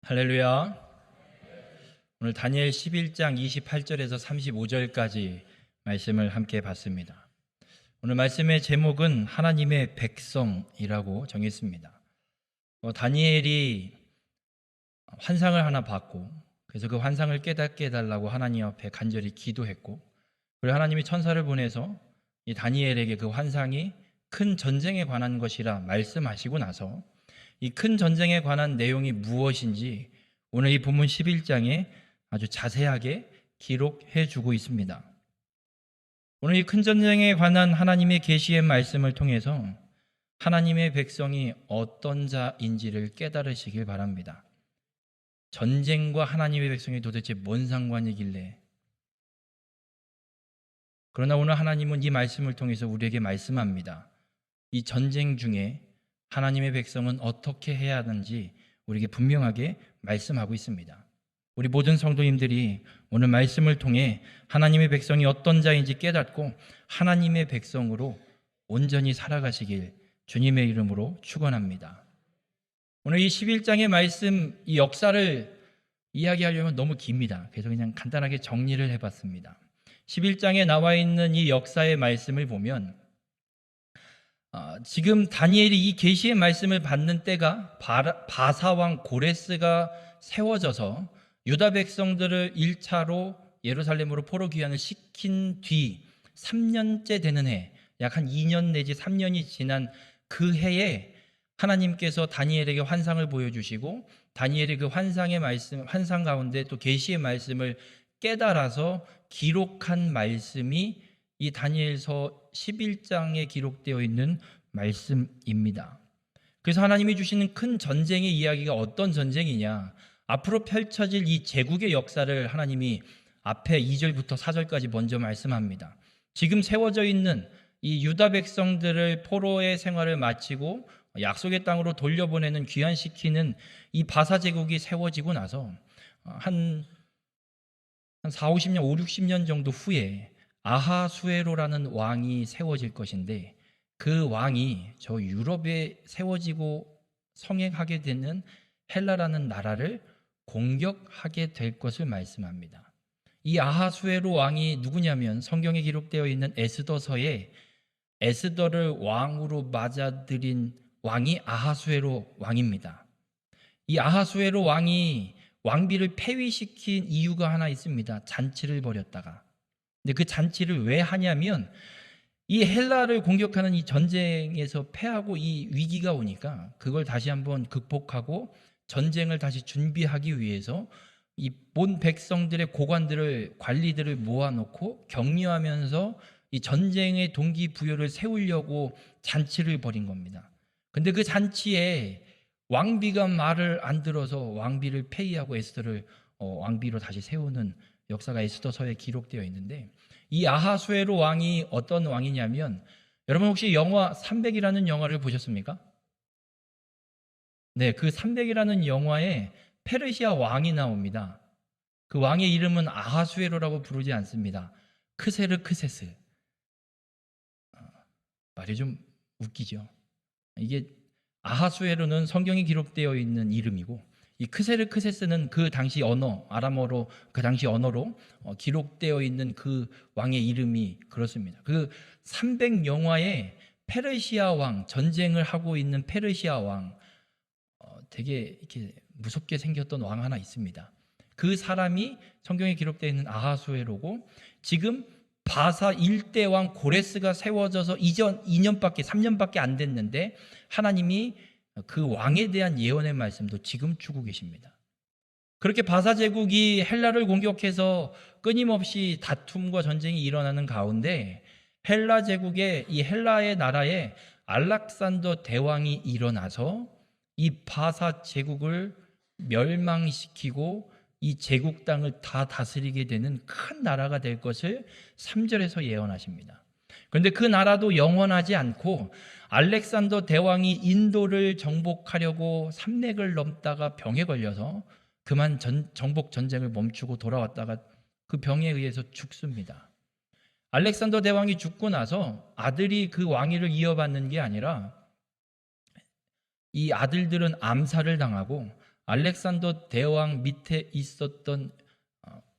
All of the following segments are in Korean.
할렐루야. 오늘 다니엘 11장 28절에서 35절까지 말씀을 함께 봤습니다. 오늘 말씀의 제목은 하나님의 백성이라고 정했습니다. 다니엘이 환상을 하나 봤고, 그래서 그 환상을 깨닫게 해달라고 하나님 앞에 간절히 기도했고, 그리고 하나님이 천사를 보내서 이 다니엘에게 그 환상이 큰 전쟁에 관한 것이라 말씀하시고 나서 이 큰 전쟁에 관한 내용이 무엇인지 오늘 이 본문 11장에 아주 자세하게 기록해 주고 있습니다. 오늘 이 큰 전쟁에 관한 하나님의 계시의 말씀을 통해서 하나님의 백성이 어떤 자인지를 깨달으시길 바랍니다. 전쟁과 하나님의 백성이 도대체 뭔 상관이길래? 그러나 오늘 하나님은 이 말씀을 통해서 우리에게 말씀합니다. 이 전쟁 중에 하나님의 백성은 어떻게 해야 하는지 우리에게 분명하게 말씀하고 있습니다. 우리 모든 성도님들이 오늘 말씀을 통해 하나님의 백성이 어떤 자인지 깨닫고 하나님의 백성으로 온전히 살아가시길 주님의 이름으로 축원합니다. 오늘 이 11장의 말씀, 이 역사를 이야기하려면 너무 깁니다. 그래서 그냥 간단하게 정리를 해봤습니다. 11장에 나와 있는 이 역사의 말씀을 보면 지금 다니엘이 이 계시의 말씀을 받는 때가 바사왕 고레스가 세워져서 유다 백성들을 1차로 예루살렘으로 포로 귀환을 시킨 뒤 3년째 되는 해, 약 한 2년 내지 3년이 지난 그 해에 하나님께서 다니엘에게 환상을 보여주시고 다니엘이 그 환상의 말씀, 환상 가운데 또 계시의 말씀을 깨달아서 기록한 말씀이 이 다니엘서 11장에 기록되어 있는 말씀입니다. 그래서 하나님이 주시는 큰 전쟁의 이야기가 어떤 전쟁이냐, 앞으로 펼쳐질 이 제국의 역사를 하나님이 앞에 2절부터 4절까지 먼저 말씀합니다. 지금 세워져 있는 이 유다 백성들을 포로의 생활을 마치고 약속의 땅으로 돌려보내는 귀환시키는 이 바사 제국이 세워지고 나서 한 4, 50년, 5, 60년 정도 후에 아하수에로라는 왕이 세워질 것인데 그 왕이 저 유럽에 세워지고 성행하게 되는 헬라라는 나라를 공격하게 될 것을 말씀합니다. 이 아하수에로 왕이 누구냐면 성경에 기록되어 있는 에스더서에 에스더를 왕으로 맞아들인 왕이 아하수에로 왕입니다. 이 아하수에로 왕이 왕비를 폐위시킨 이유가 하나 있습니다. 잔치를 벌였다가. 근데 그 잔치를 왜 하냐면 이 헬라를 공격하는 이 전쟁에서 패하고 이 위기가 오니까 그걸 다시 한번 극복하고 전쟁을 다시 준비하기 위해서 이 본 백성들의 고관들을 관리들을 모아놓고 격려하면서 이 전쟁의 동기부여를 세우려고 잔치를 벌인 겁니다. 근데 그 잔치에 왕비가 말을 안 들어서 왕비를 폐위하고 에스더를 왕비로 다시 세우는 역사가 에스더서에 기록되어 있는데 이 아하수에로 왕이 어떤 왕이냐면 여러분 혹시 영화 300이라는 영화를 보셨습니까? 네, 그 300이라는 영화에 페르시아 왕이 나옵니다. 그 왕의 이름은 아하수에로라고 부르지 않습니다. 크세르크세스. 말이 좀 웃기죠. 이게 아하수에로는 성경에 기록되어 있는 이름이고 이 크세르크세스는 그 당시 언어, 아람어로 그 당시 언어로 기록되어 있는 그 왕의 이름이 그렇습니다. 그 300 영화에 페르시아 왕, 전쟁을 하고 있는 페르시아 왕, 되게 이렇게 무섭게 생겼던 왕 하나 있습니다. 그 사람이 성경에 기록되어 있는 아하수에로고 지금 바사 1대 왕 고레스가 세워져서 이전 2년밖에 3년밖에 안 됐는데 하나님이 그 왕에 대한 예언의 말씀도 지금 주고 계십니다. 그렇게 바사 제국이 헬라를 공격해서 끊임없이 다툼과 전쟁이 일어나는 가운데 헬라 제국의 이 헬라의 나라에 알렉산더 대왕이 일어나서 이 바사 제국을 멸망시키고 이 제국 땅을 다 다스리게 되는 큰 나라가 될 것을 3절에서 예언하십니다. 그런데 그 나라도 영원하지 않고 알렉산더 대왕이 인도를 정복하려고 산맥을 넘다가 병에 걸려서 그만 정복 전쟁을 멈추고 돌아왔다가 그 병에 의해서 죽습니다. 알렉산더 대왕이 죽고 나서 아들이 그 왕위를 이어받는 게 아니라 이 아들들은 암살을 당하고 알렉산더 대왕 밑에 있었던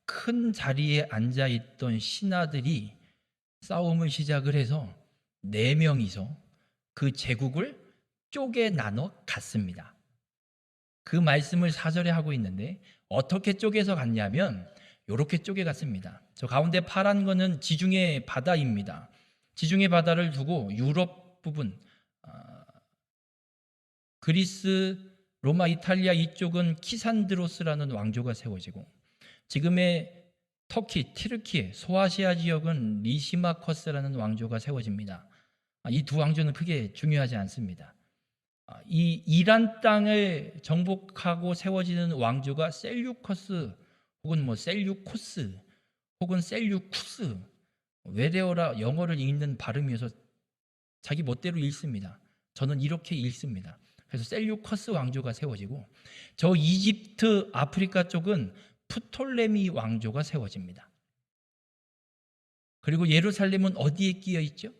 큰 자리에 앉아 있던 신하들이 싸움을 시작을 해서 4명이서 그 제국을 쪼개 나눠 갔습니다. 그 말씀을 4절에 하고 있는데 어떻게 쪼개서 갔냐면 이렇게 쪼개 갔습니다. 저 가운데 파란 거는 지중해 바다입니다. 지중해 바다를 두고 유럽 부분, 그리스, 로마, 이탈리아 이쪽은 키산드로스라는 왕조가 세워지고, 지금의 터키, 튀르키예, 소아시아 지역은 리시마커스라는 왕조가 세워집니다. 이 두 왕조는 크게 중요하지 않습니다. 이 이란 땅을 정복하고 세워지는 왕조가 셀류커스 혹은 셀류코스 혹은 셀류쿠스, 외래어라 영어를 읽는 발음이어서 자기 멋대로 읽습니다. 저는 이렇게 읽습니다. 그래서 셀류커스 왕조가 세워지고, 저 이집트 아프리카 쪽은 프톨레미 왕조가 세워집니다. 그리고 예루살렘은 어디에 끼어 있죠?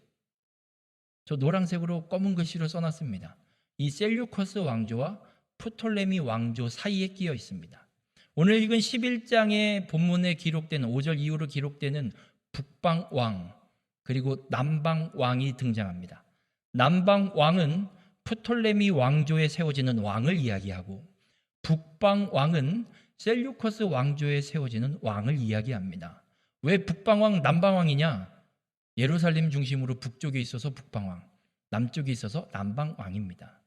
저 노란색으로 검은 글씨로 써놨습니다. 이 셀류커스 왕조와 프톨레미 왕조 사이에 끼어 있습니다. 오늘 읽은 11장의 본문에 기록되는 5절 이후로 기록되는 북방왕 그리고 남방왕이 등장합니다. 남방왕은 프톨레미 왕조에 세워지는 왕을 이야기하고, 북방왕은 셀류커스 왕조에 세워지는 왕을 이야기합니다. 왜 북방왕 남방왕이냐? 예루살렘 중심으로 북쪽에 있어서 북방왕, 남쪽에 있어서 남방왕입니다.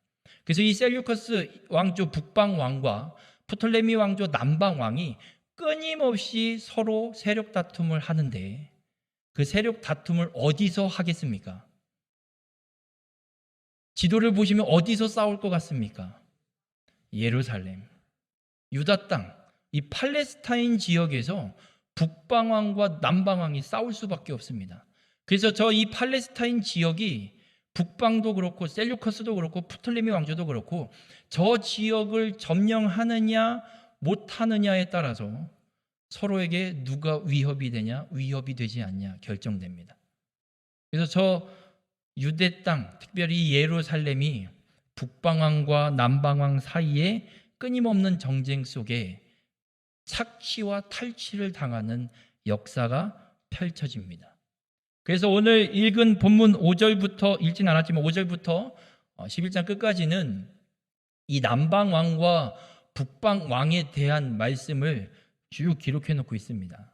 그래서 이 셀류커스 왕조 북방왕과 프톨레미 왕조 남방왕이 끊임없이 서로 세력 다툼을 하는데, 그 세력 다툼을 어디서 하겠습니까? 지도를 보시면 어디서 싸울 것 같습니까? 예루살렘, 유다 땅, 이 팔레스타인 지역에서 북방왕과 남방왕이 싸울 수밖에 없습니다. 그래서 저 이 팔레스타인 지역이 북방도 그렇고 셀류커스도 그렇고 프톨레미 왕조도 그렇고 저 지역을 점령하느냐 못하느냐에 따라서 서로에게 누가 위협이 되냐 위협이 되지 않냐 결정됩니다. 그래서 저 유대 땅, 특별히 예루살렘이 북방왕과 남방왕 사이에 끊임없는 정쟁 속에 착취와 탈취를 당하는 역사가 펼쳐집니다. 그래서 오늘 읽은 본문 5절부터, 읽진 않았지만 5절부터 11장 끝까지는 이 남방왕과 북방왕에 대한 말씀을 쭉 기록해 놓고 있습니다.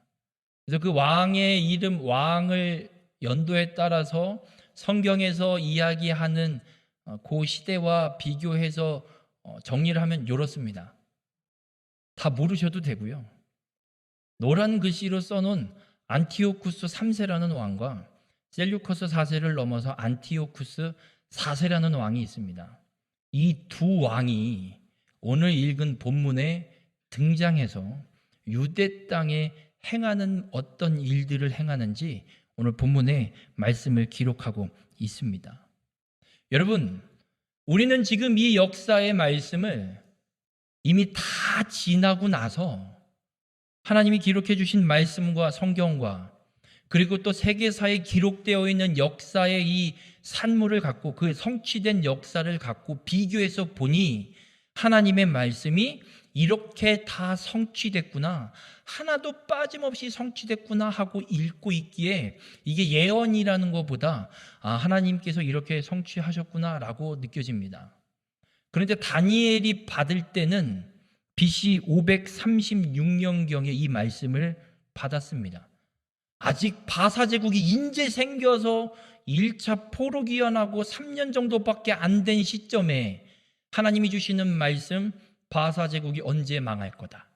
그래서 그 왕의 이름, 왕을 연도에 따라서 성경에서 이야기하는 그 시대와 비교해서 정리를 하면 이렇습니다. 다 모르셔도 되고요. 노란 글씨로 써놓은 안티오쿠스 3세라는 왕과 셀류커스 4세를 넘어서 안티오쿠스 4세라는 왕이 있습니다. 이 두 왕이 오늘 읽은 본문에 등장해서 유대 땅에 행하는 어떤 일들을 행하는지 오늘 본문에 말씀을 기록하고 있습니다. 여러분, 우리는 지금 이 역사의 말씀을 이미 다 지나고 나서 하나님이 기록해 주신 말씀과 성경과 그리고 또 세계사에 기록되어 있는 역사의 이 산물을 갖고, 그 성취된 역사를 갖고 비교해서 보니 하나님의 말씀이 이렇게 다 성취됐구나, 하나도 빠짐없이 성취됐구나 하고 읽고 있기에 이게 예언이라는 것보다 하나님께서 이렇게 성취하셨구나라고 느껴집니다. 그런데 다니엘이 받을 때는 BC 536년경에 이 말씀을 받았습니다. 아직 바사 제국이 인제 생겨서 1차 포로기한하고 3년 정도밖에 안 된 시점에 하나님이 주시는 말씀, 바사 제국이 언제 망할 거다,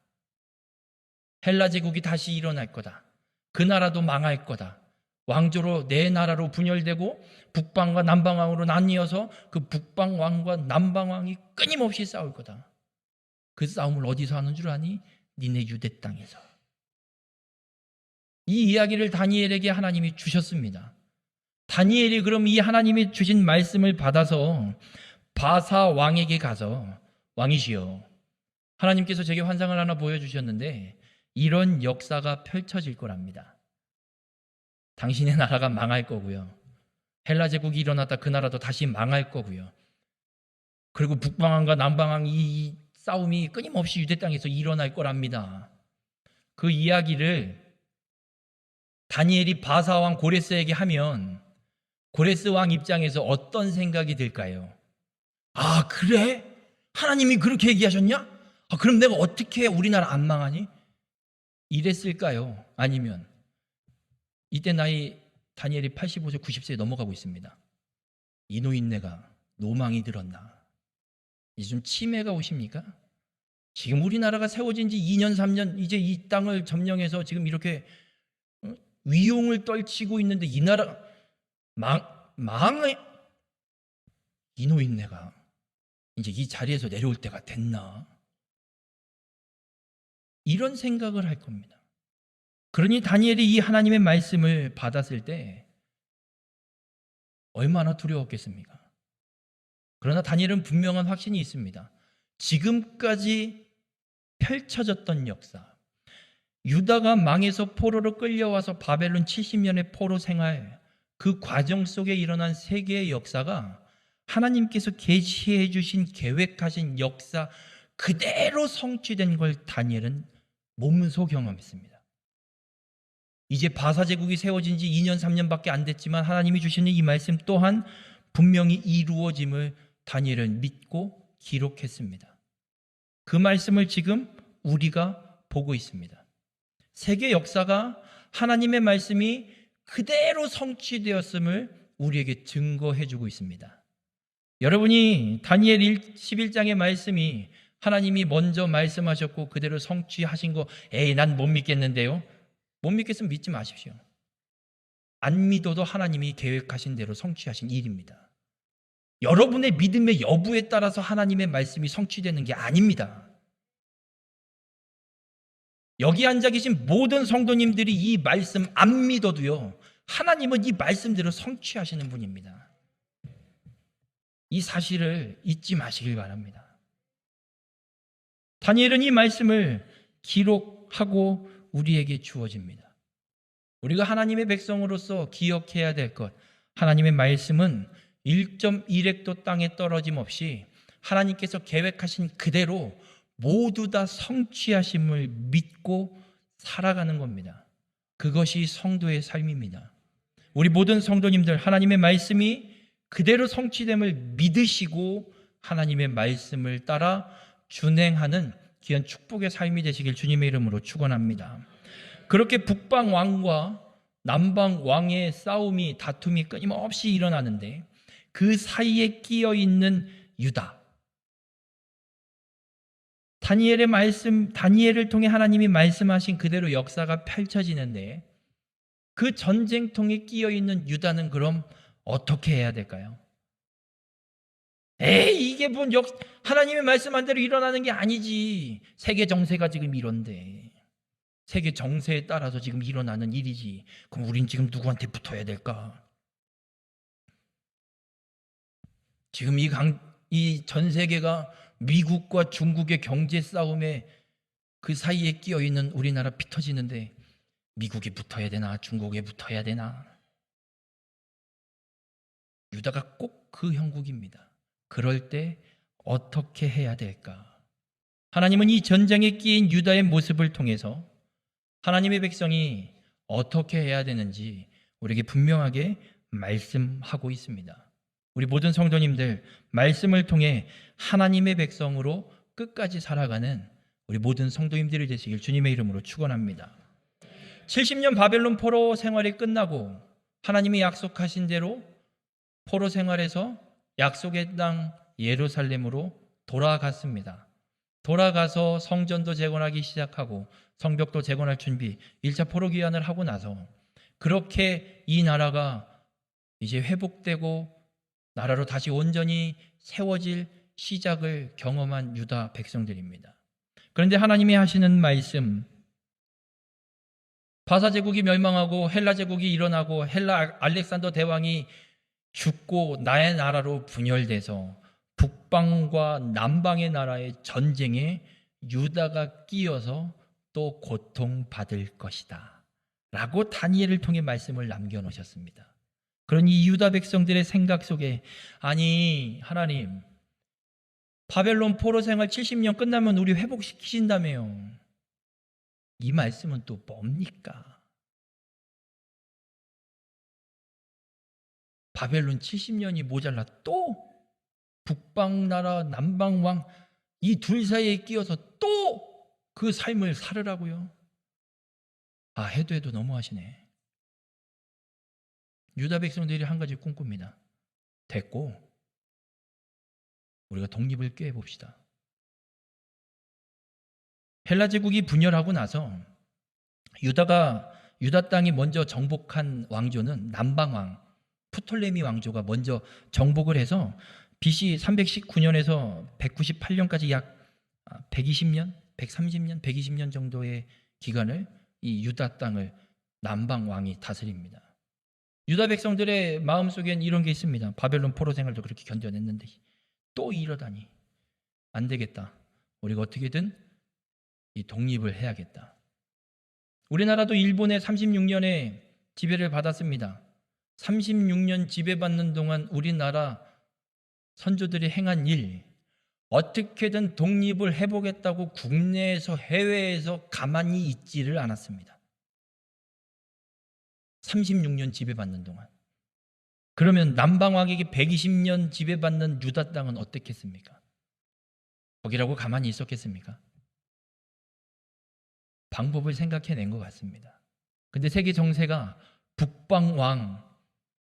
헬라 제국이 다시 일어날 거다, 그 나라도 망할 거다, 왕조로 네 나라로 분열되고 북방과 남방왕으로 나뉘어서 그 북방왕과 남방왕이 끊임없이 싸울 거다. 그 싸움을 어디서 하는 줄 아니? 니네 유대 땅에서. 이 이야기를 다니엘에게 하나님이 주셨습니다. 다니엘이 그럼 이 하나님이 주신 말씀을 받아서 바사 왕에게 가서, 왕이시여, 하나님께서 제게 환상을 하나 보여주셨는데 이런 역사가 펼쳐질 거랍니다. 당신의 나라가 망할 거고요, 헬라 제국이 일어났다 그 나라도 다시 망할 거고요, 그리고 북방왕과 남방왕 이 싸움이 끊임없이 유대 땅에서 일어날 거랍니다. 그 이야기를 다니엘이 바사 왕 고레스에게 하면 고레스 왕 입장에서 어떤 생각이 들까요? 아, 그래? 하나님이 그렇게 얘기하셨냐? 아, 그럼 내가 어떻게 우리나라 안 망하니? 이랬을까요? 아니면 이때 나이 다니엘이 85세, 90세에 넘어가고 있습니다. 이 노인네가 노망이 들었나? 이제 좀 치매가 오십니까? 지금 우리나라가 세워진 지 2년, 3년 이제 이 땅을 점령해서 지금 이렇게 위용을 떨치고 있는데 이 나라 망해. 이 노인네가 이제 이 자리에서 내려올 때가 됐나? 이런 생각을 할 겁니다. 그러니 다니엘이 이 하나님의 말씀을 받았을 때 얼마나 두려웠겠습니까? 그러나 다니엘은 분명한 확신이 있습니다. 지금까지 펼쳐졌던 역사, 유다가 망해서 포로로 끌려와서 바벨론 70년의 포로 생활, 그 과정 속에 일어난 세계의 역사가 하나님께서 계시해 주신 계획하신 역사 그대로 성취된 걸 다니엘은 몸소 경험했습니다. 이제 바사 제국이 세워진 지 2년 3년밖에 안 됐지만 하나님이 주시는 이 말씀 또한 분명히 이루어짐을 다니엘은 믿고 기록했습니다. 그 말씀을 지금 우리가 보고 있습니다. 세계 역사가 하나님의 말씀이 그대로 성취되었음을 우리에게 증거해 주고 있습니다. 여러분이 다니엘 11장의 말씀이 하나님이 먼저 말씀하셨고 그대로 성취하신 거 에이 난 못 믿겠는데요. 못 믿겠으면 믿지 마십시오. 안 믿어도 하나님이 계획하신 대로 성취하신 일입니다. 여러분의 믿음의 여부에 따라서 하나님의 말씀이 성취되는 게 아닙니다. 여기 앉아 계신 모든 성도님들이 이 말씀 안 믿어도요, 하나님은 이 말씀대로 성취하시는 분입니다. 이 사실을 잊지 마시길 바랍니다. 다니엘은 이 말씀을 기록하고 우리에게 주어집니다. 우리가 하나님의 백성으로서 기억해야 될 것, 하나님의 말씀은 1.1획도 땅에 떨어짐 없이 하나님께서 계획하신 그대로 모두 다 성취하심을 믿고 살아가는 겁니다. 그것이 성도의 삶입니다. 우리 모든 성도님들 하나님의 말씀이 그대로 성취됨을 믿으시고 하나님의 말씀을 따라 준행하는 귀한 축복의 삶이 되시길 주님의 이름으로 축원합니다. 그렇게 북방 왕과 남방 왕의 싸움이 다툼이 끊임없이 일어나는데 그 사이에 끼어 있는 유다, 다니엘의 말씀, 다니엘을 통해 하나님이 말씀하신 그대로 역사가 펼쳐지는데 그 전쟁통에 끼어 있는 유다는 그럼 어떻게 해야 될까요? 이게 뭔 하나님의 말씀한 대로 일어나는 게 아니지. 세계 정세가 지금 이런데 세계 정세에 따라서 지금 일어나는 일이지. 그럼 우린 지금 누구한테 붙어야 될까? 지금 이 전 세계가 미국과 중국의 경제 싸움에 그 사이에 끼어 있는 우리나라 피 터지는데 미국에 붙어야 되나 중국에 붙어야 되나? 유다가 꼭 그 형국입니다. 그럴 때 어떻게 해야 될까? 하나님은 이 전쟁에 끼인 유다의 모습을 통해서 하나님의 백성이 어떻게 해야 되는지 우리에게 분명하게 말씀하고 있습니다. 우리 모든 성도님들 말씀을 통해 하나님의 백성으로 끝까지 살아가는 우리 모든 성도님들이 되시길 주님의 이름으로 축원합니다. 70년 바벨론 포로 생활이 끝나고 하나님이 약속하신 대로 포로 생활에서 약속의 땅 예루살렘으로 돌아갔습니다. 돌아가서 성전도 재건하기 시작하고 성벽도 재건할 준비, 1차 포로 귀환을 하고 나서 그렇게 이 나라가 이제 회복되고 나라로 다시 온전히 세워질 시작을 경험한 유다 백성들입니다. 그런데 하나님이 하시는 말씀, 바사 제국이 멸망하고 헬라 제국이 일어나고 헬라 알렉산더 대왕이 죽고 나의 나라로 분열돼서 북방과 남방의 나라의 전쟁에 유다가 끼어서 또 고통받을 것이다 라고 다니엘을 통해 말씀을 남겨놓으셨습니다. 그러니 이 유다 백성들의 생각 속에 아니 하나님 바벨론 포로 생활 70년 끝나면 우리 회복시키신다며요. 이 말씀은 또 뭡니까? 바벨론 70년이 모자라 또 북방나라 남방왕 이 둘 사이에 끼어서 또 그 삶을 살으라고요? 해도 너무하시네. 유다 백성들이 한 가지 꿈꿉니다. 됐고 우리가 독립을 꾀해봅시다. 헬라 제국이 분열하고 나서 유다 땅이 먼저 정복한 왕조는 남방왕 프톨레미 왕조가 먼저 정복을 해서 BC 319년에서 198년까지 약 120년, 130년, 120년 정도의 기간을 이 유다 땅을 남방 왕이 다스립니다. 유다 백성들의 마음속엔 이런 게 있습니다. 바벨론 포로 생활도 그렇게 견뎌냈는데 또 이러다니 안 되겠다. 우리가 어떻게든 이 독립을 해야겠다. 우리나라도 일본의 36년에 지배를 받았습니다. 36년 지배받는 동안 우리나라 선조들이 행한 일, 어떻게든 독립을 해보겠다고 국내에서 해외에서 가만히 있지를 않았습니다. 36년 지배받는 동안. 그러면 남방왕에게 120년 지배받는 유다 땅은 어떻겠습니까? 거기라고 가만히 있었겠습니까? 방법을 생각해낸 것 같습니다. 근데 세계 정세가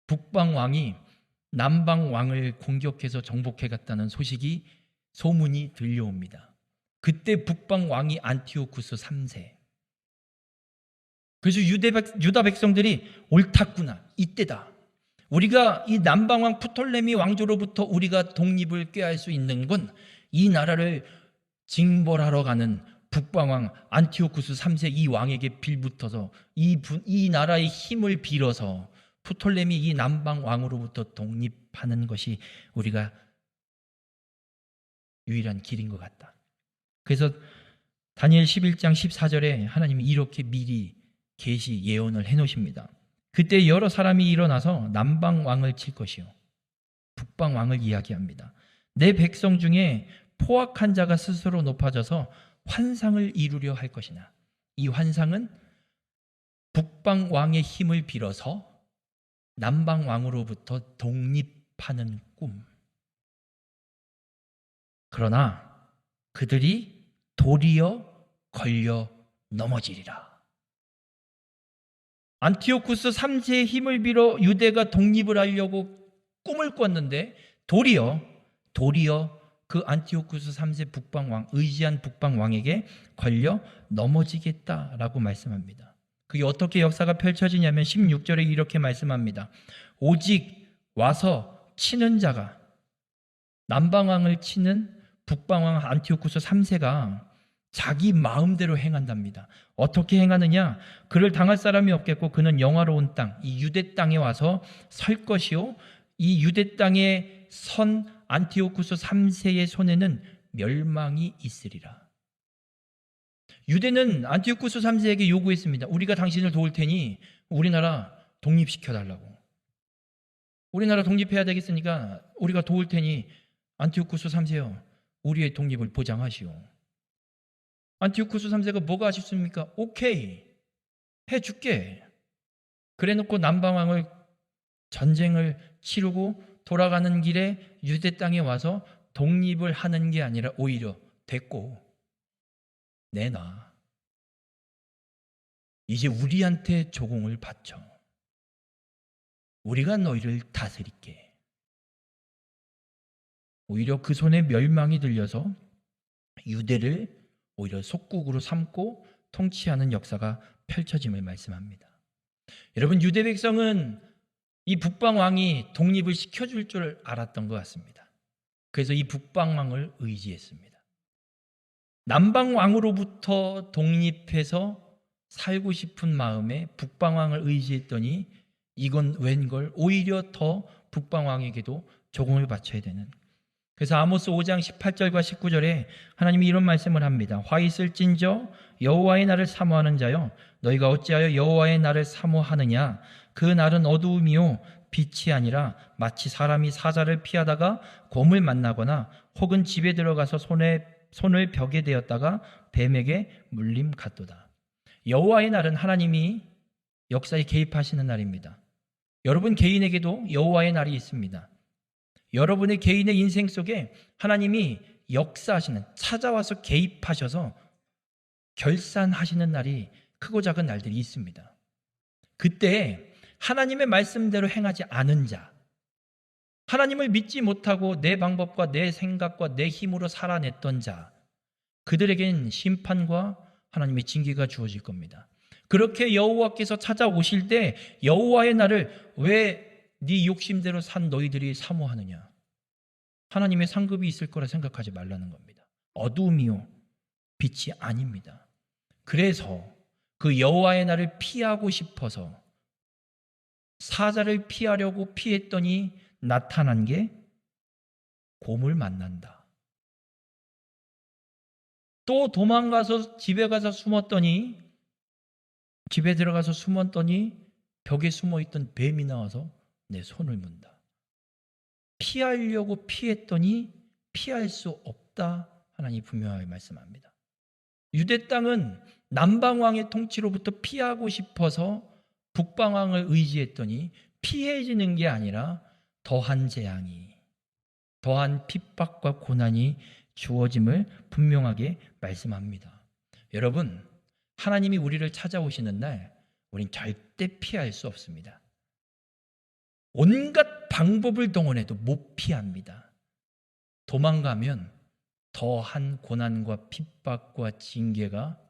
북방왕이 남방왕을 공격해서 정복해 갔다는 소문이 들려옵니다. 그때 북방왕이 안티오쿠스 3세. 그래서 유다 백성들이 옳았구나. 이때다. 우리가 이 남방왕 프톨레미 왕조로부터 우리가 독립을 꾀할 수 있는 건 이 나라를 징벌하러 가는 북방왕 안티오쿠스 3세 이 왕에게 빌붙어서 이 나라의 힘을 빌어서 프톨레미 이 남방왕으로부터 독립하는 것이 우리가 유일한 길인 것 같다. 그래서 다니엘 11장 14절에 하나님이 이렇게 미리 계시 예언을 해놓으십니다. 그때 여러 사람이 일어나서 남방왕을 칠 것이요 북방왕을 이야기합니다. 내 백성 중에 포악한 자가 스스로 높아져서 환상을 이루려 할 것이나 이 환상은 북방왕의 힘을 빌어서 남방왕으로부터 독립하는 꿈. 그러나 그들이 도리어 걸려 넘어지리라. 안티오쿠스 3세의 힘을 빌어 유대가 독립을 하려고 꿈을 꿨는데 도리어 그 안티오쿠스 3세 북방왕, 의지한 북방왕에게 걸려 넘어지겠다라고 말씀합니다. 그게 어떻게 역사가 펼쳐지냐면 16절에 이렇게 말씀합니다. 오직 와서 치는 자가 남방왕을 치는 북방왕 안티오쿠스 3세가 자기 마음대로 행한답니다. 어떻게 행하느냐? 그를 당할 사람이 없겠고 그는 영화로운 땅, 이 유대 땅에 와서 설 것이요 이 유대 땅에 선 안티오쿠스 3세의 손에는 멸망이 있으리라. 유대는 안티오쿠스 3세에게 요구했습니다. 우리가 당신을 도울 테니 우리나라 독립시켜달라고. 우리나라 독립해야 되겠으니까 우리가 도울 테니 안티오쿠스 3세요, 우리의 독립을 보장하시오. 안티오쿠스 3세가 뭐가 아쉽습니까? 오케이, 해줄게. 그래놓고 남방왕을 전쟁을 치르고 돌아가는 길에 유대 땅에 와서 독립을 하는 게 아니라 오히려 됐고 내놔. 이제 우리한테 조공을 바쳐. 우리가 너희를 다스릴게. 오히려 그 손에 멸망이 들려서 유대를 오히려 속국으로 삼고 통치하는 역사가 펼쳐짐을 말씀합니다. 여러분, 유대 백성은 이 북방왕이 독립을 시켜줄 줄 알았던 것 같습니다. 그래서 이 북방왕을 의지했습니다. 남방왕으로부터 독립해서 살고 싶은 마음에 북방왕을 의지했더니 이건 웬걸 오히려 더 북방왕에게도 조공을 바쳐야 되는. 그래서 아모스 5장 18절과 19절에 하나님이 이런 말씀을 합니다. 화 있을진저 여호와의 날을 사모하는 자여, 너희가 어찌하여 여호와의 날을 사모하느냐? 그 날은 어두움이요 빛이 아니라 마치 사람이 사자를 피하다가 곰을 만나거나 혹은 집에 들어가서 손을 벽에 대었다가 뱀에게 물림 같도다. 여호와의 날은 하나님이 역사에 개입하시는 날입니다. 여러분 개인에게도 여호와의 날이 있습니다. 여러분의 개인의 인생 속에 하나님이 역사하시는, 찾아와서 개입하셔서 결산하시는 날이 크고 작은 날들이 있습니다. 그때 하나님의 말씀대로 행하지 않은 자, 하나님을 믿지 못하고 내 방법과 내 생각과 내 힘으로 살아냈던 자, 그들에겐 심판과 하나님의 징계가 주어질 겁니다. 그렇게 여호와께서 찾아오실 때 여호와의 날을 왜 네 욕심대로 산 너희들이 사모하느냐? 하나님의 상급이 있을 거라 생각하지 말라는 겁니다. 어둠이요 빛이 아닙니다. 그래서 그 여호와의 날을 피하고 싶어서 사자를 피하려고 피했더니 나타난 게 곰을 만난다. 또 도망가서 집에 들어가서 숨었더니 벽에 숨어있던 뱀이 나와서 내 손을 문다. 피하려고 피했더니 피할 수 없다. 하나님이 분명하게 말씀합니다. 유대 땅은 남방왕의 통치로부터 피하고 싶어서 북방왕을 의지했더니 피해지는 게 아니라 더한 재앙이, 더한 핍박과 고난이 주어짐을 분명하게 말씀합니다. 여러분, 하나님이 우리를 찾아오시는 날 우린 절대 피할 수 없습니다. 온갖 방법을 동원해도 못 피합니다. 도망가면 더한 고난과 핍박과 징계가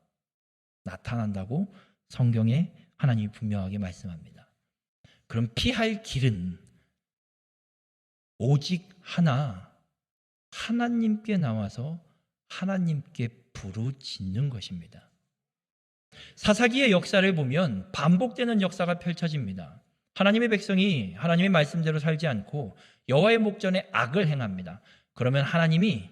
나타난다고 성경에 하나님이 분명하게 말씀합니다. 그럼 피할 길은 오직 하나, 하나님께 나와서 하나님께 부르짖는 것입니다. 사사기의 역사를 보면 반복되는 역사가 펼쳐집니다. 하나님의 백성이 하나님의 말씀대로 살지 않고 여호와의 목전에 악을 행합니다. 그러면 하나님이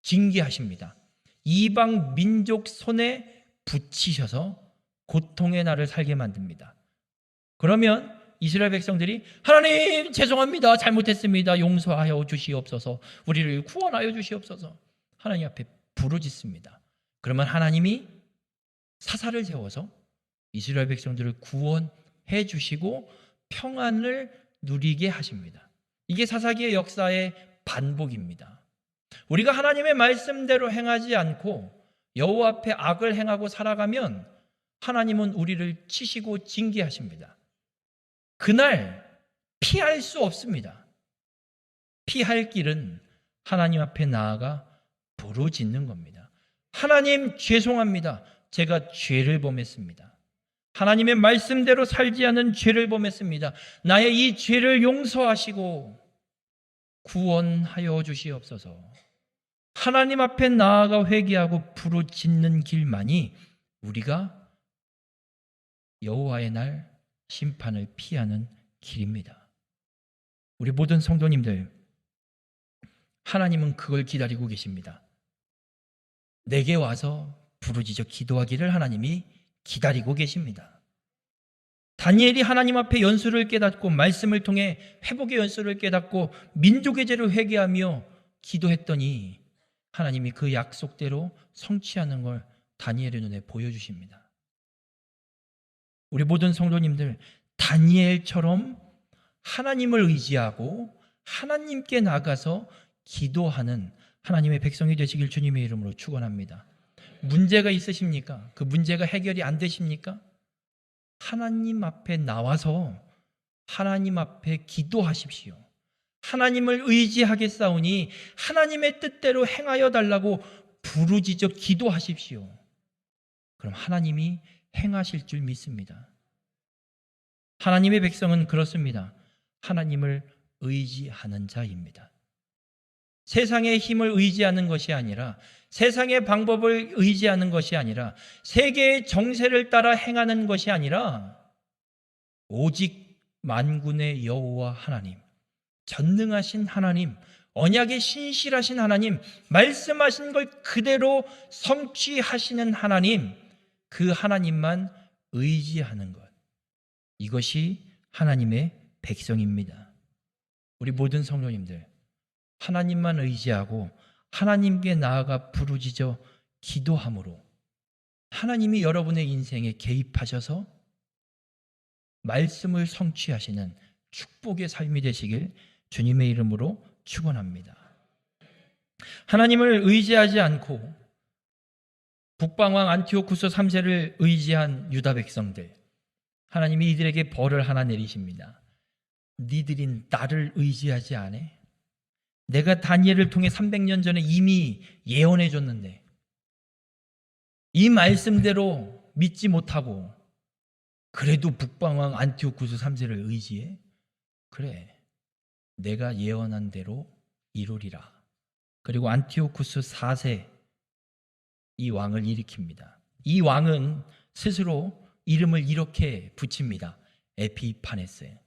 징계하십니다. 이방 민족 손에 붙이셔서 고통의 날을 살게 만듭니다. 그러면 이스라엘 백성들이 하나님 죄송합니다. 잘못했습니다. 용서하여 주시옵소서. 우리를 구원하여 주시옵소서. 하나님 앞에 부르짖습니다. 그러면 하나님이 사사를 세워서 이스라엘 백성들을 구원해 주시고 평안을 누리게 하십니다. 이게 사사기의 역사의 반복입니다. 우리가 하나님의 말씀대로 행하지 않고 여호와 앞에 악을 행하고 살아가면 하나님은 우리를 치시고 징계하십니다. 그날 피할 수 없습니다. 피할 길은 하나님 앞에 나아가 부르짖는 겁니다. 하나님 죄송합니다. 제가 죄를 범했습니다. 하나님의 말씀대로 살지 않은 죄를 범했습니다. 나의 이 죄를 용서하시고 구원하여 주시옵소서. 하나님 앞에 나아가 회개하고 부르짖는 길만이 우리가 여호와의 날 심판을 피하는 길입니다. 우리 모든 성도님들, 하나님은 그걸 기다리고 계십니다. 내게 와서 부르짖어 기도하기를 하나님이 기다리고 계십니다. 다니엘이 하나님 앞에 연수를 깨닫고 말씀을 통해 회복의 연수를 깨닫고 민족의 죄를 회개하며 기도했더니 하나님이 그 약속대로 성취하는 걸 다니엘의 눈에 보여주십니다. 우리 모든 성도님들, 다니엘처럼 하나님을 의지하고 하나님께 나가서 기도하는 하나님의 백성이 되시길 주님의 이름으로 축원합니다. 문제가 있으십니까? 그 문제가 해결이 안 되십니까? 하나님 앞에 나와서 하나님 앞에 기도하십시오. 하나님을 의지하겠사오니 하나님의 뜻대로 행하여 달라고 부르짖어 기도하십시오. 그럼 하나님이 행하실 줄 믿습니다. 하나님의 백성은 그렇습니다. 하나님을 의지하는 자입니다. 세상의 힘을 의지하는 것이 아니라, 세상의 방법을 의지하는 것이 아니라, 세계의 정세를 따라 행하는 것이 아니라 오직 만군의 여호와 하나님, 전능하신 하나님, 언약의 신실하신 하나님, 말씀하신 걸 그대로 성취하시는 하나님, 그 하나님만 의지하는 것, 이것이 하나님의 백성입니다. 우리 모든 성도님들, 하나님만 의지하고 하나님께 나아가 부르짖어 기도함으로 하나님이 여러분의 인생에 개입하셔서 말씀을 성취하시는 축복의 삶이 되시길 주님의 이름으로 축원합니다. 하나님을 의지하지 않고 북방왕 안티오쿠스 3세를 의지한 유다 백성들, 하나님이 이들에게 벌을 하나 내리십니다. 니들이 나를 의지하지 않아? 내가 다니엘을 통해 300년 전에 이미 예언해 줬는데 이 말씀대로 믿지 못하고 그래도 북방왕 안티오쿠스 3세를 의지해? 그래, 내가 예언한 대로 이루리라. 그리고 안티오쿠스 4세 이 왕을 일으킵니다. 이 왕은 스스로 이름을 이렇게 붙입니다. 에피파네스.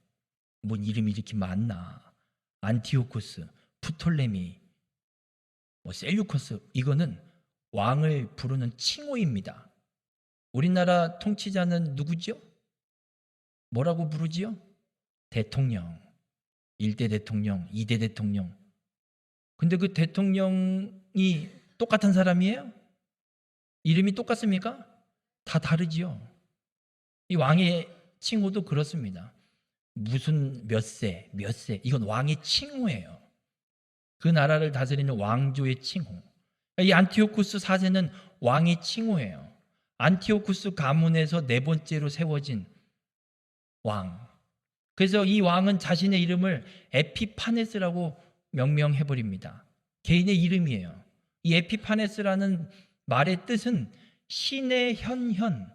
뭔 이름이 이렇게 많나? 안티오쿠스, 프톨레미, 셀류커스, 이거는 왕을 부르는 칭호입니다. 우리나라 통치자는 누구죠? 뭐라고 부르지요? 대통령. 1대 대통령, 2대 대통령. 근데 그 대통령이 똑같은 사람이에요? 이름이 똑같습니까? 다 다르지요. 이 왕의 칭호도 그렇습니다. 무슨 몇 세, 이건 왕의 칭호예요. 그 나라를 다스리는 왕조의 칭호. 이 안티오쿠스 4세는 왕의 칭호예요. 안티오쿠스 가문에서 네 번째로 세워진 왕. 그래서 이 왕은 자신의 이름을 에피파네스라고 명명해버립니다. 개인의 이름이에요. 이 에피파네스라는 말의 뜻은 신의 현현,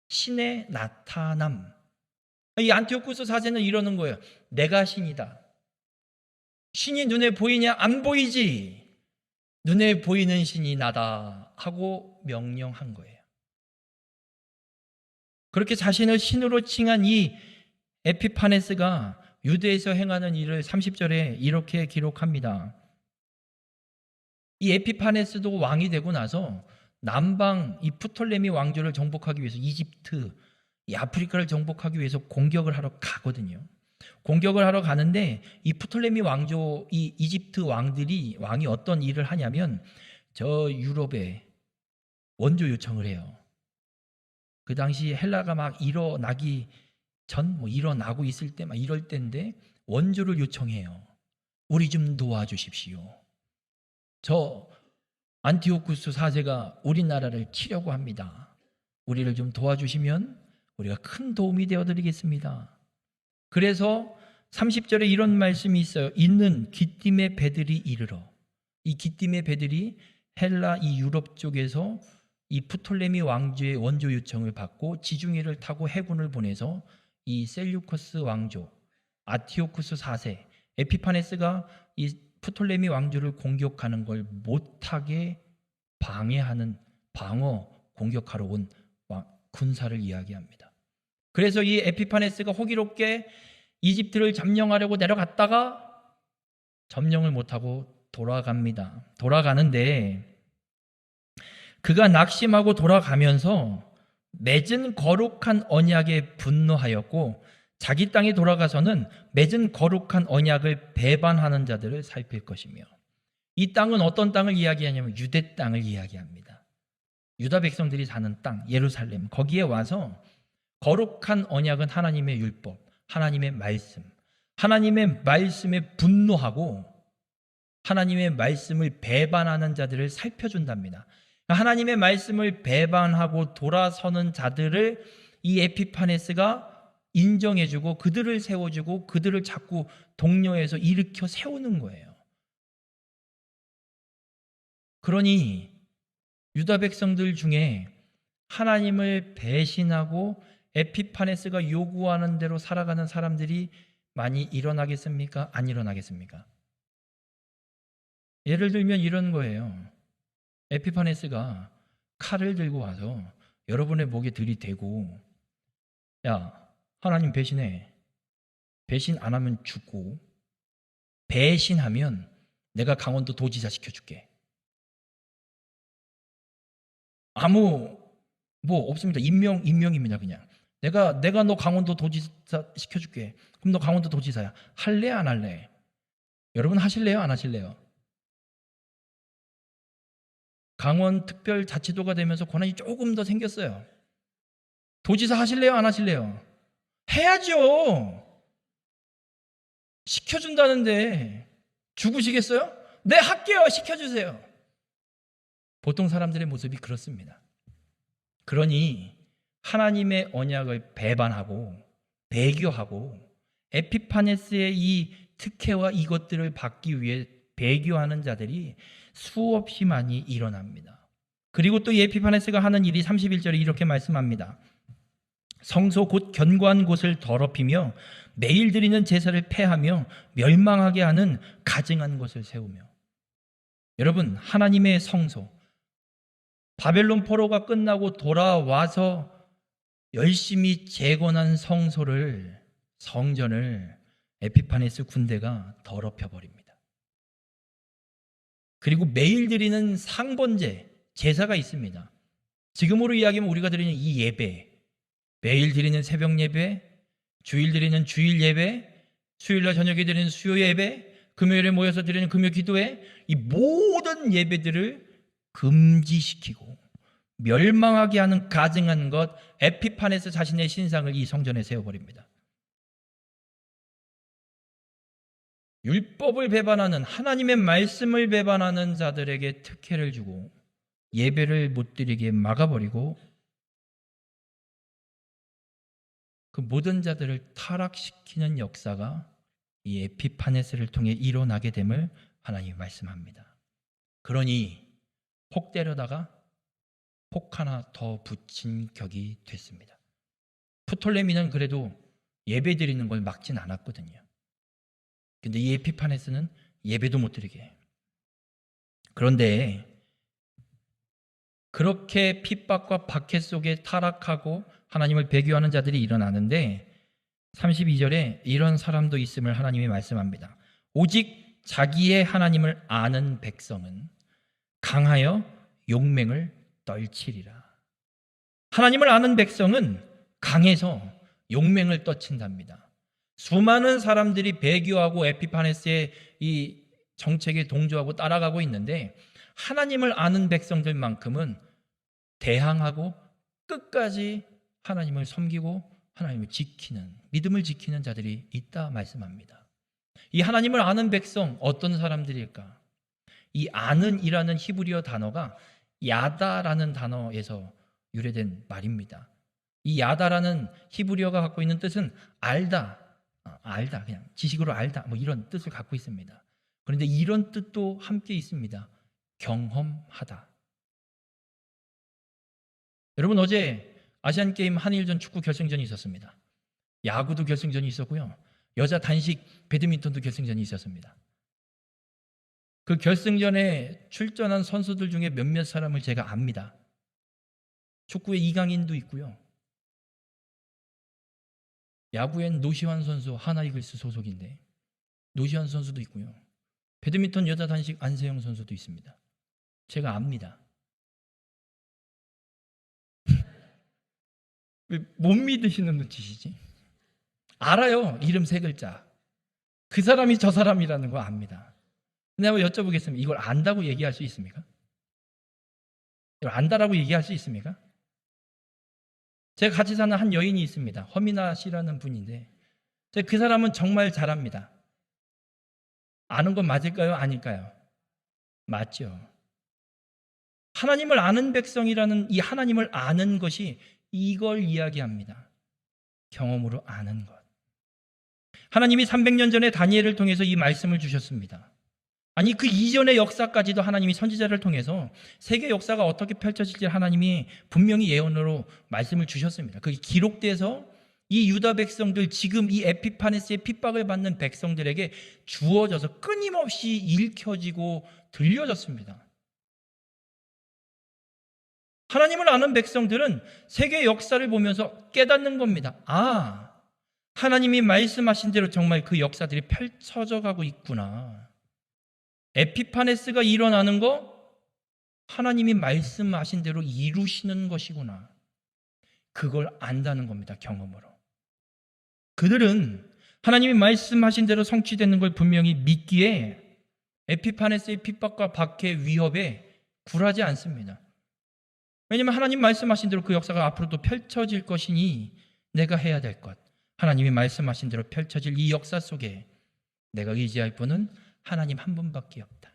신의 나타남. 이 안티오쿠스 4세는 이러는 거예요. 내가 신이다. 신이 눈에 보이냐? 안 보이지. 눈에 보이는 신이 나다 하고 명령한 거예요. 그렇게 자신을 신으로 칭한 이 에피파네스가 유대에서 행하는 일을 30절에 이렇게 기록합니다. 이 에피파네스도 왕이 되고 나서 남방 이 프톨레미 왕조를 정복하기 위해서 이집트, 이 아프리카를 정복하기 위해서 공격을 하러 가거든요. 공격을 하러 가는데 이 프톨레미 왕조, 이 이집트 왕이 어떤 일을 하냐면 저 유럽에 원조 요청을 해요. 그 당시 헬라가 막 일어나기 전, 일어나고 있을 때 막 이럴 때인데 원조를 요청해요. 우리 좀 도와주십시오. 저 안티오쿠스 4세가 우리나라를 치려고 합니다. 우리를 좀 도와주시면 우리가 큰 도움이 되어드리겠습니다. 그래서 30절에 이런 말씀이 있어요. 있는 기띔의 배들이 이르러. 이 기띔의 배들이 헬라 이 유럽 쪽에서 이 프톨레미 왕조의 원조 요청을 받고 지중해를 타고 해군을 보내서 이 셀류커스 왕조, 안티오쿠스 4세, 에피파네스가 이 프톨레미 왕조를 공격하는 걸 못하게 방해하는 방어 공격하러 온 군사를 이야기합니다. 그래서 이 에피파네스가 호기롭게 이집트를 점령하려고 내려갔다가 점령을 못하고 돌아갑니다. 돌아가는데 그가 낙심하고 돌아가면서 맺은 거룩한 언약에 분노하였고 자기 땅에 돌아가서는 맺은 거룩한 언약을 배반하는 자들을 살필 것이며, 이 땅은 어떤 땅을 이야기하냐면 유대 땅을 이야기합니다. 유다 백성들이 사는 땅 예루살렘, 거기에 와서 거룩한 언약은 하나님의 율법, 하나님의 말씀, 하나님의 말씀에 분노하고 하나님의 말씀을 배반하는 자들을 살펴준답니다. 하나님의 말씀을 배반하고 돌아서는 자들을 이 에피파네스가 인정해주고 그들을 세워주고 그들을 자꾸 독려해서 일으켜 세우는 거예요. 그러니 유다 백성들 중에 하나님을 배신하고 에피파네스가 요구하는 대로 살아가는 사람들이 많이 일어나겠습니까? 안 일어나겠습니까? 예를 들면 이런 거예요. 에피파네스가 칼을 들고 와서 여러분의 목에 들이대고, 야, 하나님 배신해. 배신 안 하면 죽고, 배신하면 내가 강원도 도지사 시켜줄게. 아무 없습니다. 임명입니다. 그냥 내가 너 강원도 도지사 시켜줄게. 그럼 너 강원도 도지사야. 할래 안 할래? 여러분 하실래요 안 하실래요? 강원 특별자치도가 되면서 권한이 조금 더 생겼어요. 도지사 하실래요 안 하실래요? 해야죠. 시켜준다는데 죽으시겠어요? 네, 할게요. 시켜주세요. 보통 사람들의 모습이 그렇습니다. 그러니 하나님의 언약을 배반하고 배교하고 에피파네스의 이 특혜와 이것들을 받기 위해 배교하는 자들이 수없이 많이 일어납니다. 그리고 또 이 에피파네스가 하는 일이 31절에 이렇게 말씀합니다. 성소 곧 견고한 곳을 더럽히며 매일 드리는 제사를 폐하며 멸망하게 하는 가증한 것을 세우며. 여러분, 하나님의 성소, 바벨론 포로가 끝나고 돌아와서 열심히 재건한 성전을 에피파네스 군대가 더럽혀버립니다. 그리고 매일 드리는 상번제, 제사가 있습니다. 지금으로 이야기하면 우리가 드리는 이 예배, 매일 드리는 새벽 예배, 주일 드리는 주일 예배, 수요일날 저녁에 드리는 수요 예배, 금요일에 모여서 드리는 금요 기도회, 이 모든 예배들을 금지시키고 멸망하게 하는 가증한 것, 에피파네스 자신의 신상을 이 성전에 세워버립니다. 율법을 배반하는, 하나님의 말씀을 배반하는 자들에게 특혜를 주고 예배를 못 드리게 막아버리고 그 모든 자들을 타락시키는 역사가 이 에피파네스를 통해 일어나게 됨을 하나님이 말씀합니다. 그러니 혹 때려다가 혹 하나 더 붙인 격이 됐습니다. 프톨레미는 그래도 예배 드리는 걸 막진 않았거든요. 근데 이 에피파네스는 예배도 못 드리게 해요. 그런데 그렇게 핍박과 박해 속에 타락하고 하나님을 배교하는 자들이 일어나는데 32절에 이런 사람도 있음을 하나님이 말씀합니다. 오직 자기의 하나님을 아는 백성은 강하여 용맹을 떨치리라. 하나님을 아는 백성은 강해서 용맹을 떨친답니다. 수많은 사람들이 배교하고 에피파네스의 이 정책에 동조하고 따라가고 있는데 하나님을 아는 백성들만큼은 대항하고 끝까지 하나님을 섬기고 하나님을 지키는, 믿음을 지키는 자들이 있다 말씀합니다. 이 하나님을 아는 백성 어떤 사람들일까? 이 아는이라는 히브리어 단어가 야다라는 단어에서 유래된 말입니다. 이 야다라는 히브리어가 갖고 있는 뜻은 알다, 알다, 그냥 지식으로 알다, 뭐 이런 뜻을 갖고 있습니다. 그런데 이런 뜻도 함께 있습니다. 경험하다. 여러분, 어제 아시안게임 한일전 축구 결승전이 있었습니다. 야구도 결승전이 있었고요. 여자 단식 배드민턴도 결승전이 있었습니다. 그 결승전에 출전한 선수들 중에 몇몇 사람을 제가 압니다. 축구에 이강인도 있고요. 야구엔 노시환 선수 하나이글스 소속인데 노시환 선수도 있고요. 배드민턴 여자 단식 안세영 선수도 있습니다. 제가 압니다. 왜 못 믿으시는 눈치시지? 알아요. 이름 세 글자. 그 사람이 저 사람이라는 거 압니다. 근데 한번 여쭤보겠습니다. 이걸 안다고 얘기할 수 있습니까? 이걸 안다라고 얘기할 수 있습니까? 제가 같이 사는 한 여인이 있습니다. 허미나 씨라는 분인데 그 사람은 정말 잘합니다. 아는 건 맞을까요? 아닐까요? 맞죠. 하나님을 아는 백성이라는 이 하나님을 아는 것이 이걸 이야기합니다. 경험으로 아는 것. 하나님이 300년 전에 다니엘을 통해서 이 말씀을 주셨습니다. 아니 그 이전의 역사까지도 하나님이 선지자를 통해서 세계 역사가 어떻게 펼쳐질지 하나님이 분명히 예언으로 말씀을 주셨습니다. 그게 기록돼서 이 유다 백성들, 지금 이 에피파네스의 핍박을 받는 백성들에게 주어져서 끊임없이 읽혀지고 들려졌습니다. 하나님을 아는 백성들은 세계 역사를 보면서 깨닫는 겁니다. 아, 하나님이 말씀하신 대로 정말 그 역사들이 펼쳐져 가고 있구나. 에피파네스가 일어나는 거 하나님이 말씀하신 대로 이루시는 것이구나. 그걸 안다는 겁니다. 경험으로. 그들은 하나님이 말씀하신 대로 성취되는 걸 분명히 믿기에 에피파네스의 핍박과 박해 위협에 굴하지 않습니다. 왜냐하면 하나님 말씀하신 대로 그 역사가 앞으로도 펼쳐질 것이니 내가 해야 될 것, 하나님이 말씀하신 대로 펼쳐질 이 역사 속에 내가 의지할 분은 하나님 한 분밖에 없다.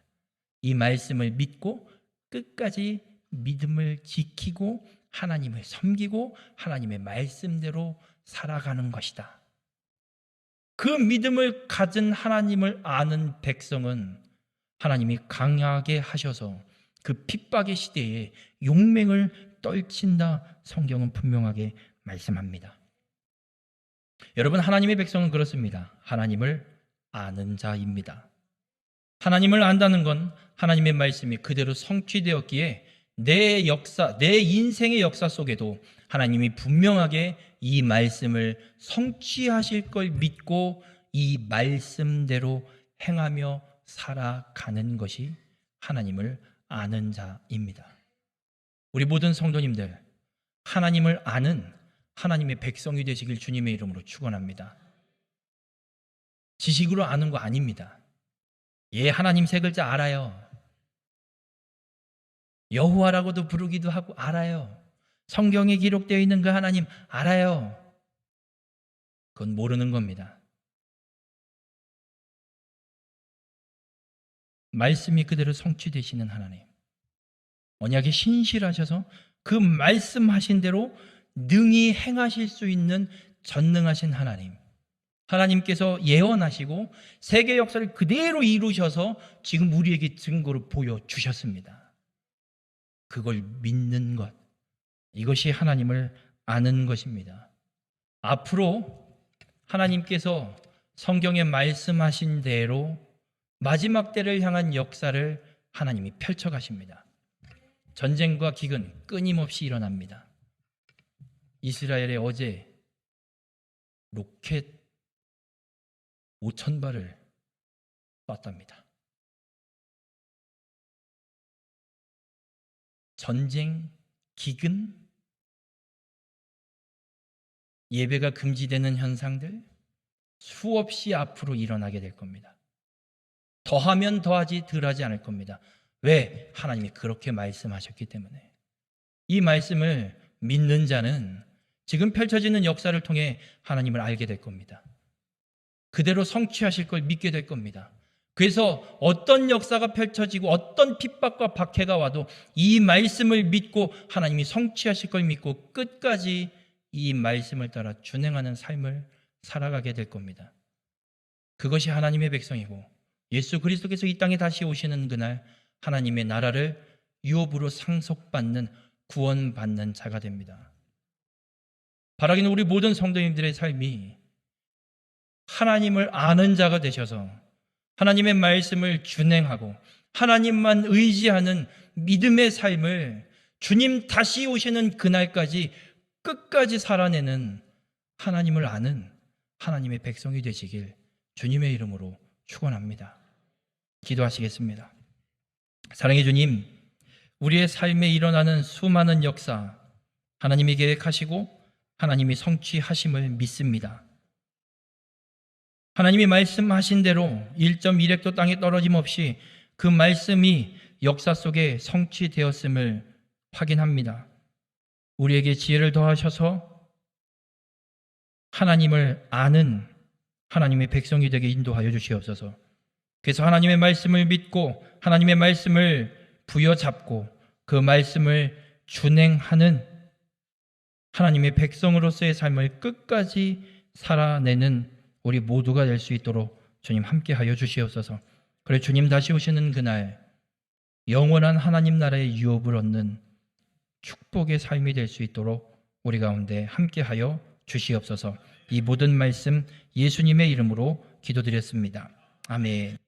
이 말씀을 믿고 끝까지 믿음을 지키고 하나님을 섬기고 하나님의 말씀대로 살아가는 것이다. 그 믿음을 가진 하나님을 아는 백성은 하나님이 강하게 하셔서 그 핍박의 시대에 용맹을 떨친다. 성경은 분명하게 말씀합니다. 여러분, 하나님의 백성은 그렇습니다. 하나님을 아는 자입니다. 하나님을 안다는 건 하나님의 말씀이 그대로 성취되었기에 내 역사, 내 인생의 역사 속에도 하나님이 분명하게 이 말씀을 성취하실 걸 믿고 이 말씀대로 행하며 살아가는 것이 하나님을 아는 자입니다. 우리 모든 성도님들, 하나님을 아는 하나님의 백성이 되시길 주님의 이름으로 축원합니다. 지식으로 아는 거 아닙니다. 예, 하나님 세 글자 알아요. 여호와라고도 부르기도 하고 알아요. 성경에 기록되어 있는 그 하나님 알아요. 그건 모르는 겁니다. 말씀이 그대로 성취되시는 하나님, 언약에 신실하셔서 그 말씀하신 대로 능히 행하실 수 있는 전능하신 하나님, 하나님께서 예언하시고 세계 역사를 그대로 이루셔서 지금 우리에게 증거로 보여주셨습니다. 그걸 믿는 것, 이것이 하나님을 아는 것입니다. 앞으로 하나님께서 성경에 말씀하신 대로 마지막 때를 향한 역사를 하나님이 펼쳐가십니다. 전쟁과 기근 끊임없이 일어납니다. 이스라엘에 어제 로켓 5,000발을 쐈답니다. 전쟁, 기근, 예배가 금지되는 현상들 수없이 앞으로 일어나게 될 겁니다. 더하면 더하지 덜하지 않을 겁니다. 왜? 하나님이 그렇게 말씀하셨기 때문에. 이 말씀을 믿는 자는 지금 펼쳐지는 역사를 통해 하나님을 알게 될 겁니다. 그대로 성취하실 걸 믿게 될 겁니다. 그래서 어떤 역사가 펼쳐지고 어떤 핍박과 박해가 와도 이 말씀을 믿고 하나님이 성취하실 걸 믿고 끝까지 이 말씀을 따라 준행하는 삶을 살아가게 될 겁니다. 그것이 하나님의 백성이고 예수 그리스도께서 이 땅에 다시 오시는 그날 하나님의 나라를 유업으로 상속받는 구원받는 자가 됩니다. 바라기는 우리 모든 성도님들의 삶이 하나님을 아는 자가 되셔서 하나님의 말씀을 준행하고 하나님만 의지하는 믿음의 삶을 주님 다시 오시는 그날까지 끝까지 살아내는 하나님을 아는 하나님의 백성이 되시길 주님의 이름으로 축원합니다. 기도하시겠습니다. 사랑의 주님, 우리의 삶에 일어나는 수많은 역사 하나님이 계획하시고 하나님이 성취하심을 믿습니다. 하나님이 말씀하신 대로 1.1획도 땅에 떨어짐 없이 그 말씀이 역사 속에 성취되었음을 확인합니다. 우리에게 지혜를 더하셔서 하나님을 아는 하나님의 백성이 되게 인도하여 주시옵소서. 그래서 하나님의 말씀을 믿고 하나님의 말씀을 부여잡고 그 말씀을 준행하는 하나님의 백성으로서의 삶을 끝까지 살아내는 우리 모두가 될 수 있도록 주님 함께하여 주시옵소서. 그래 주님 다시 오시는 그날 영원한 하나님 나라의 유업을 얻는 축복의 삶이 될 수 있도록 우리 가운데 함께하여 주시옵소서. 이 모든 말씀 예수님의 이름으로 기도드렸습니다. 아멘.